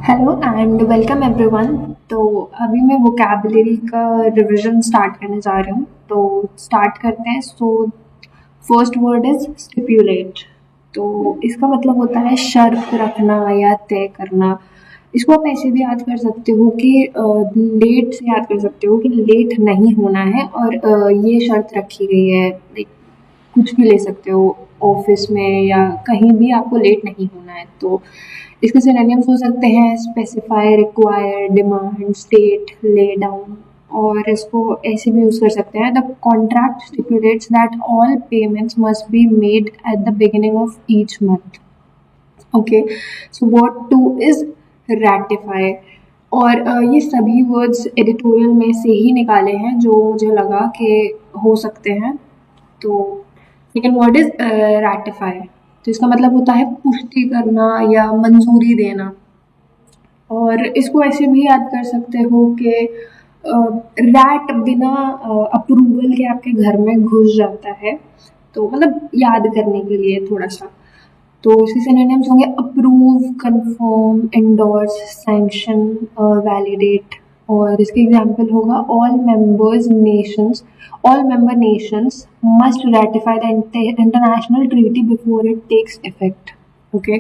Hello and welcome everyone. तो अभी मैं वोकैबुलरी का रिवीजन स्टार्ट करने जा रही हूँ। तो स्टार्ट करते हैं। First word is stipulate. तो इसका मतलब होता है शर्त रखना या तय करना। इसको आप ऐसे भी याद कर सकते हो कि लेट से याद कर सकते हो कि लेट नहीं होना है और ये शर्त रखी गई है। लाइक कुछ भी ले सकते हो, ऑफिस में या कहीं भी आपको लेट नहीं होना है। तो इसके सिनोनिम्स हो सकते हैं specify, require, demand, state, lay down. और इसको ऐसे भी यूज कर सकते हैं the contract stipulates that all payments must be made at the beginning of each month. Okay, so word two is ratify. और ये सभी वर्ड्स एडिटोरियल में से ही निकाले हैं जो मुझे लगा कि हो सकते हैं। तो सेकेंड वर्ड इज रैटिफाई। तो इसका मतलब होता है पुष्टि करना या मंजूरी देना। और इसको ऐसे भी याद कर सकते हो कि रैट बिना अप्रूवल के आपके घर में घुस जाता है। तो मतलब याद करने के लिए थोड़ा सा। तो इसके सिनोनिम्स होंगे approve, confirm, endorse, sanction, validate. और इसके एग्जांपल होगा all member Nations must ratify the international treaty before it takes effect. Okay,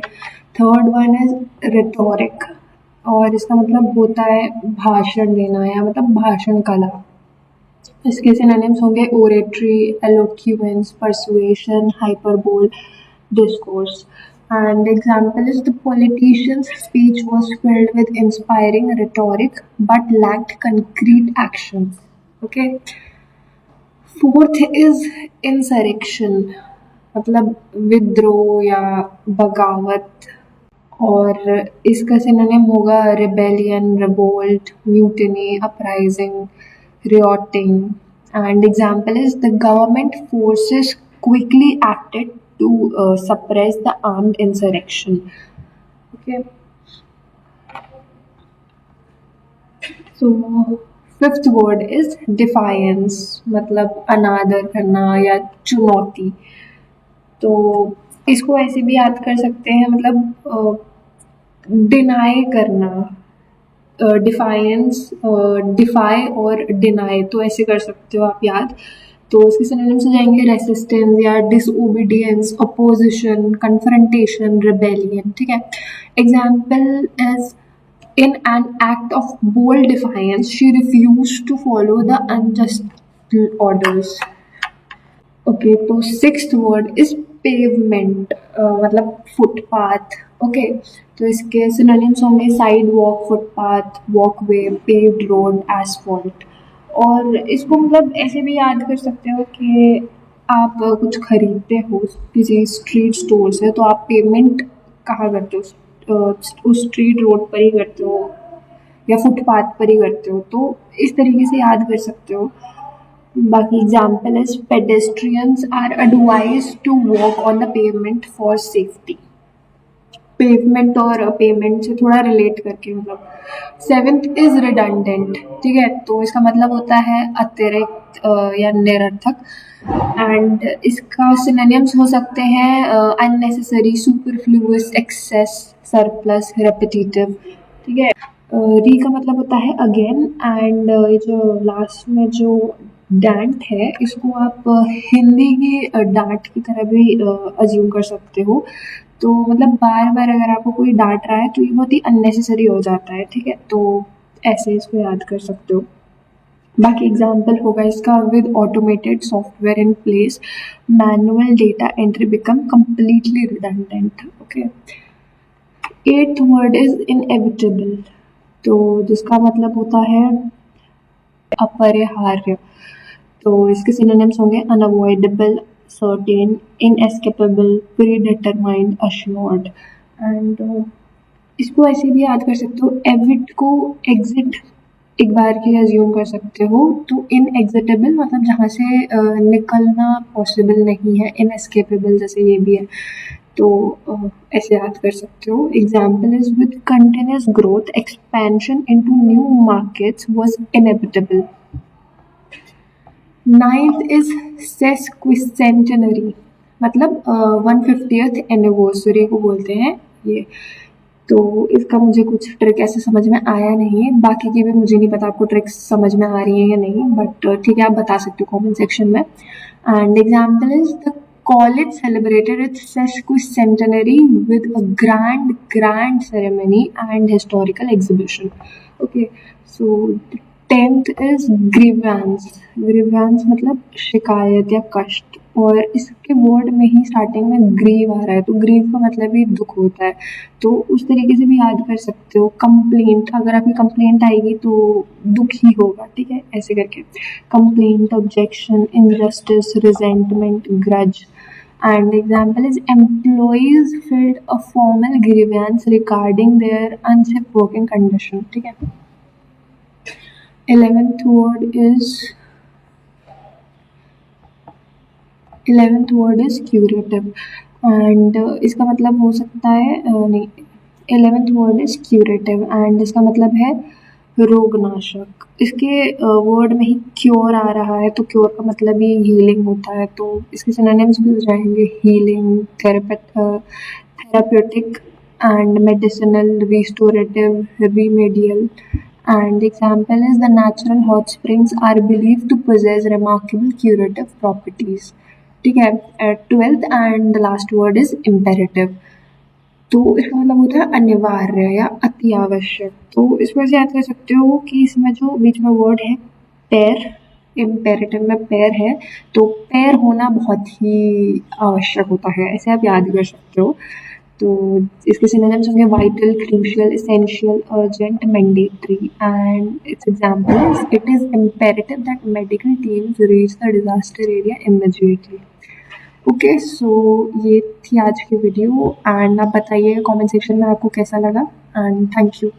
third one is rhetoric. और इसका मतलब होता है भाषण देना या मतलब भाषण कला। इसके सिनोनिम्स होंगे oratory, eloquence, persuasion, hyperbole, discourse. And example is the politician's speech was filled with inspiring rhetoric but lacked concrete actions. Okay. Fourth is insurrection, मतलब विद्रोह या बगावत। और इसका सिनोनिम होगा rebellion, revolt, mutiny, uprising, rioting. And example is the government forces quickly acted to suppress the armed insurrection. Okay, so fifth word is defiance, मतलब अनादर करना या चुनौती। तो इसको ऐसे भी याद कर सकते हैं, मतलब डिनाई करना। डिफाइंस, डिफाई और डिनाई, तो ऐसे कर सकते हो आप याद। तो इसके सिनोनिम्स हो जाएंगे रेसिस्टेंस या डिसओबीडियंस, अपोजिशन, कन्फ्रंटेशन, रिबेलियन। ठीक है। Example is in an act of bold defiance, she refused to follow the unjust orders. Okay, तो सिक्स्थ वर्ड इज पेवमेंट, मतलब फुटपाथ। ओके, तो इसके सिनोनिम्स होंगे side walk, footpath, walkway, paved road, asphalt. और इसको मतलब ऐसे भी याद कर सकते हो कि आप कुछ खरीदते हो किसी स्ट्रीट स्टोर से, तो आप पेमेंट कहाँ करते हो? उस स्ट्रीट रोड पर ही करते हो या फुटपाथ पर ही करते हो। तो इस तरीके से याद कर सकते हो। बाकी example is pedestrians are advised to walk on the pavement for safety. Pavement और पेमेंट से थोड़ा रिलेट करके, मतलब सेवेंथ इज रिडंडेंट। ठीक है, तो इसका मतलब होता है अतिरिक्त या निरर्थक। एंड इसका सिनोनिम्स हो सकते हैं unnecessary, superfluous, excess, surplus, repetitive. ठीक है। री का मतलब होता है अगेन। एंड ये जो लास्ट में जो डांट है, इसको आप हिंदी की डांट की तरह भी अज्यूम कर सकते हो। तो मतलब बार बार अगर आपको कोई डांट रहा है तो ये बहुत ही अननेसेसरी हो जाता है। ठीक है, तो ऐसे इसको याद कर सकते हो। बाकी एग्जाम्पल होगा इसका with automated software in place, manual data entry become completely redundant. Okay, eighth word is inevitable, तो जिसका मतलब होता है अपरिहार्य। तो इसके सिनोनिम्स होंगे unavoidable, certain, inescapable, predetermined, assured. And इसको ऐसे भी याद कर सकते हो, एविट को एग्जिट एक बार के लिए अज्यूम कर सकते हो। तो इनएग्जिटेबल मतलब जहाँ से निकलना पॉसिबल नहीं है, इनएस्केपेबल जैसे ये भी है। तो ऐसे याद कर सकते हो। Example is with continuous growth, expansion into new markets was inevitable. Ninth is sesquicentenary, मतलब 150th एनिवर्सरी को बोलते हैं ये। तो इसका मुझे कुछ ट्रिक ऐसे समझ में आया नहीं है, बाकी की भी मुझे नहीं पता आपको ट्रिक्स समझ में आ रही है या नहीं, बट ठीक है, आप बता सकते हो कमेंट सेक्शन में। And example is the college celebrated its sesquicentenary with a grand ceremony and historical exhibition. Okay, so the 10th is grievance. Grievance मतलब शिकायत या कष्ट, और इसके वर्ड में ही स्टार्टिंग में ग्रीव आ रहा है, तो ग्रीव का मतलब ही दुख होता है, तो उस तरीके से भी याद कर सकते हो। कंप्लेंट, अगर आपकी कंप्लेंट आएगी तो दुख ही होगा, ठीक है, ऐसे करके complaint, objection, injustice, resentment, grudge. And example is employees filled a formal grievance regarding their unsafe working condition, ठीक है। 11th word is curative, and इसका मतलब हो सकता है नहीं, 11th word is curative and इसका मतलब है रोगनाशक। इसके वर्ड में ही क्योर आ रहा है, तो क्योर का मतलब ही हीलिंग होता है, तो इसके सिनोनिम्स भी हो जाएंगे healing, therapeutic and medicinal, restorative, remedial. And example is the natural hot springs are believe to possess remarkable curative properties, ठीक है। 12th and the last word is imperative, तो इसका मतलब होता है अनिवार्य या अति आवश्यक। तो इसमें से याद कर सकते हो कि इसमें जो बीच में वर्ड है पैर, इम्पेरेटिव में पैर है, तो पैर होना बहुत ही आवश्यक होता है, ऐसे आप याद कर सकते हो। तो इसके सिनोनिम्स होंगे vital, crucial, essential, urgent, mandatory. And it's example, it is imperative that medical teams reach the disaster area immediately. Okay, so ये थी आज की वीडियो, एंड आप बताइए कमेंट सेक्शन में आपको कैसा लगा, एंड थैंक यू।